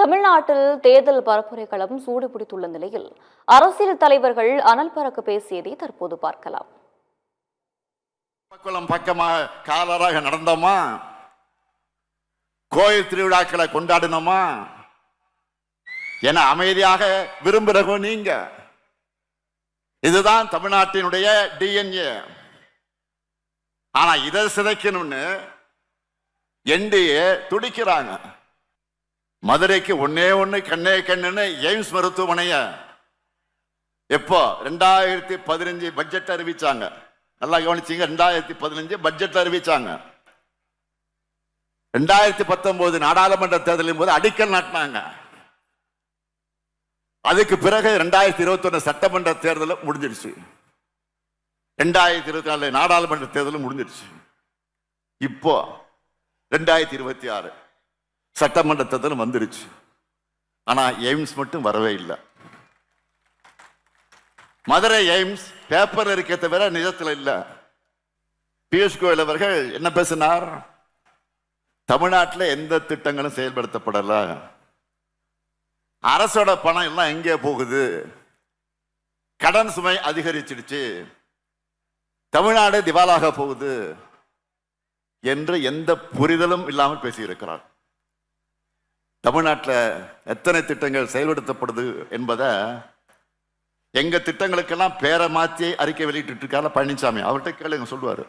தமிழ்நாட்டில் தேர்தல் பரப்புரை களம் சூடுபிடித்துள்ள நிலையில் அரசியல் தலைவர்கள் அனல் பறக்க பேசியதை தற்போது பார்க்கலாம். பக்கமாக காலராக நடந்தோமா, கோயில் திருவிழாக்களை கொண்டாடினோமா என அமைதியாக விரும்புகிறவங்க நீங்க. இதுதான் தமிழ்நாட்டினுடைய டிஎன்ஏ. ஆனா இதை சிதைக்கணும்னு என்டிஏ துடிக்கிறாங்க. மதுரைக்கு ஒன்னே ஒண்ணு கண்ணே கண்ணுன்னு எய்ம்ஸ் மருத்துவமனைய எப்போ 2015 பட்ஜெட் அறிவிச்சாங்க. நல்லா கவனிச்சீங்க, 2015 பட்ஜெட் அறிவிச்சாங்க. 2019 நாடாளுமன்ற தேர்தலின் போது அடிக்கல் நாட்டினாங்க. அதுக்கு பிறகு 2021 சட்டமன்ற தேர்தல் முடிஞ்சிருச்சு, 2024 நாடாளுமன்ற தேர்தல் முடிஞ்சிருச்சு. இப்போ 2026 சட்டமன்ற தேர்தல் வந்துருச்சு. ஆனா எய்ம்ஸ் மட்டும் வரவே இல்லை. மதுரை எய்ம்ஸ் பேப்பர் இருக்க தவிர நிஜத்தில் இல்ல. பியூஷ் கோயல் அவர்கள் என்ன பேசினார்? தமிழ்நாட்டில் எந்த திட்டங்களும் செயல்படுத்தப்படல, அரசோட பணம் எல்லாம் எங்கே போகுது, கடன் சுமை அதிகரிச்சிடுச்சு, தமிழ்நாடு திவாலாக போகுது என்று எந்த புரிதலும் இல்லாமல் பேசியிருக்கிறார். தமிழ்நாட்டில் எத்தனை திட்டங்கள் செயல்படுத்தப்படுது என்பதை எங்க திட்டங்களுக்கெல்லாம் பேரை மாற்றி அறிக்கை வெளியிட்டு இருக்காரு பழனிசாமி. அவர்கிட்ட கேளுங்க, சொல்லுவாரு.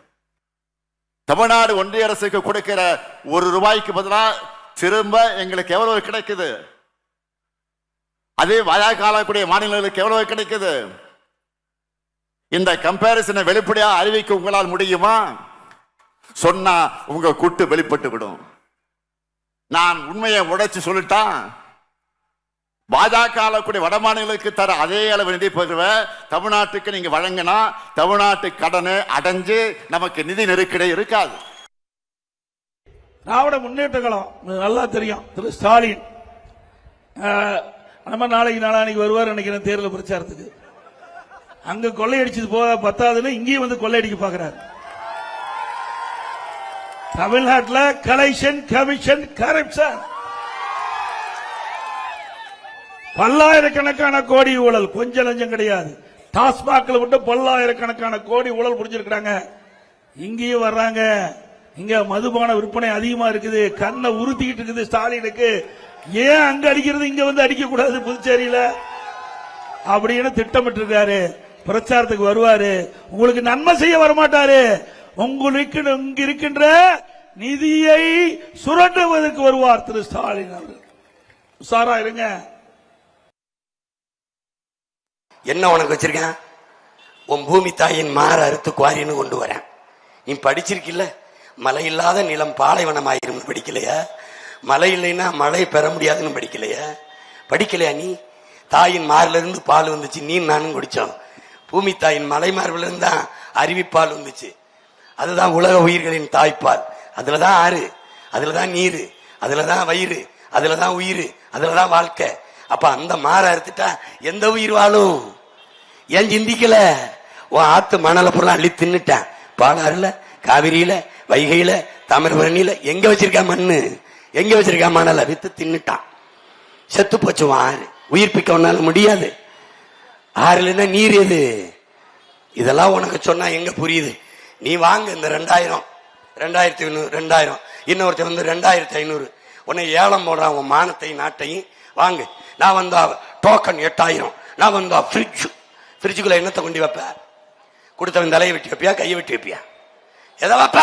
தமிழ்நாடு ஒன்றிய அரசுக்கு கொடுக்கிற ₹1 பதிலாக திரும்ப எங்களுக்கு எவ்வளவு கிடைக்குது, அதே வாயாக்காலக்கூடிய மாநிலங்களுக்கு எவ்வளவு கிடைக்குது? இந்த கம்பேரிசனை வெளிப்படையா அறிவிக்க உங்களால் முடியுமா? சொன்னா உங்க கூட்டு வெளிப்பட்டு விடும். நான் உண்மையை உடைச்சு சொல்லிட்டான். பாஜக வட மாநிலங்களுக்கு தர அதே அளவு நிதி பெறுவ தமிழ்நாட்டுக்கு நீங்க வழங்கினா தமிழ்நாட்டு கடனை அடைஞ்சு நமக்கு நிதி நெருக்கடி இருக்காது. திராவிட முன்னேற்ற கழகம் நல்லா தெரியும். திரு ஸ்டாலின் நம்ம நாளைக்கு நாளானிக்கு வருவார் நினைக்கிறேன் தேர்தல் பிரச்சாரத்துக்கு. அங்க கொள்ளையடிச்சது போக பத்தாதுன்னு இங்கேயும் வந்து கொள்ளையடிக்க பாக்குறாரு. தமிழ்நாட்டில் கலெக்ஷன் கமிஷன் கரப்ஷன், பல்லாயிரக்கணக்கான கோடி ஊழல், கொஞ்சம் லஞ்சம் கிடையாது. டாஸ்மாக்ல விட்டு பல்லாயிரக்கணக்கான கோடி ஊழல் புரிஞ்சிருக்காங்க. இங்கேயும் வர்றாங்க. இங்க மதுபான விற்பனை அதிகமா இருக்குது. கண்ணை உறுத்திக்கிட்டு இருக்குது ஸ்டாலினுக்கு. ஏன் அங்க அடிக்கிறது இங்க வந்து அடிக்க கூடாது புதுச்சேரியில அப்படின்னு திட்டமிட்டு இருக்காரு. பிரச்சாரத்துக்கு வருவாரு, உங்களுக்கு நன்மை செய்ய வரமாட்டாரு, உங்களுக்கு இங்க இருக்கின்ற நிதியை சுரண்டுவதற்கு வருவார் திரு ஸ்டாலின் அவர்கள். உஷாரா இருங்க. என்ன உனக்கு வச்சிருக்கேன்? உன் பூமி தாயின் மாற அறுத்து குவாரின்னு கொண்டு வரேன். நீ படிச்சிருக்கில்ல, மழை இல்லாத நிலம் பாலைவனமாயிரும் படிக்கலையா? மழை இல்லைன்னா மழை பெற முடியாதுன்னு படிக்கலையா? படிக்கலையா? நீ தாயின் மார்ல இருந்து பால் வந்துச்சு, நீ நானும் குடிச்சோம். பூமி தாயின் மலை மார்பில இருந்து தான் அருவிப்பால் வந்துச்சு. அதுதான் உலக உயிர்களின் தாய்ப்பால். அதுலதான் ஆறு, அதுலதான் நீரு, அதுலதான் வயிறு, அதுலதான் உயிர், அதுலதான் வாழ்க்கை. அப்ப அந்த மாற அறுத்துட்டா எந்த உயிர் வாழும்? ஏன் சிந்திக்கல? உன் ஆத்து மணல பொருள் அள்ளி தின்னுட்டான். பாலாறுல, காவிரியில, வைகையில, தாமிரபரணியில எங்க வச்சிருக்கா மண்ணு, எங்க வச்சிருக்கா மணல வித்து தின்னுட்டான். செத்து போச்சு ஆறு. உயிர்ப்பிக்க உன்னால முடியாது. ஆறுலன்னா நீர் எது? இதெல்லாம் உனக்கு சொன்னா எங்க புரியுது? நீ வாங்க இந்த 2000, 2500, 2000, இன்னொருத்த வந்து 2500. உன்னை ஏலம் போடுறான் உன் மானத்தையும் நாட்டையும். வாங்க. நான் வந்தா டோக்கன் 8000. நான் வந்தா ஃப்ரிட்ஜுக்குள்ள என்னத்தை கொண்டு வைப்ப? கொடுத்தவன் தலையை வெட்டி வைப்பியா, கையை வெட்டி வைப்பியா? எதை வைப்ப?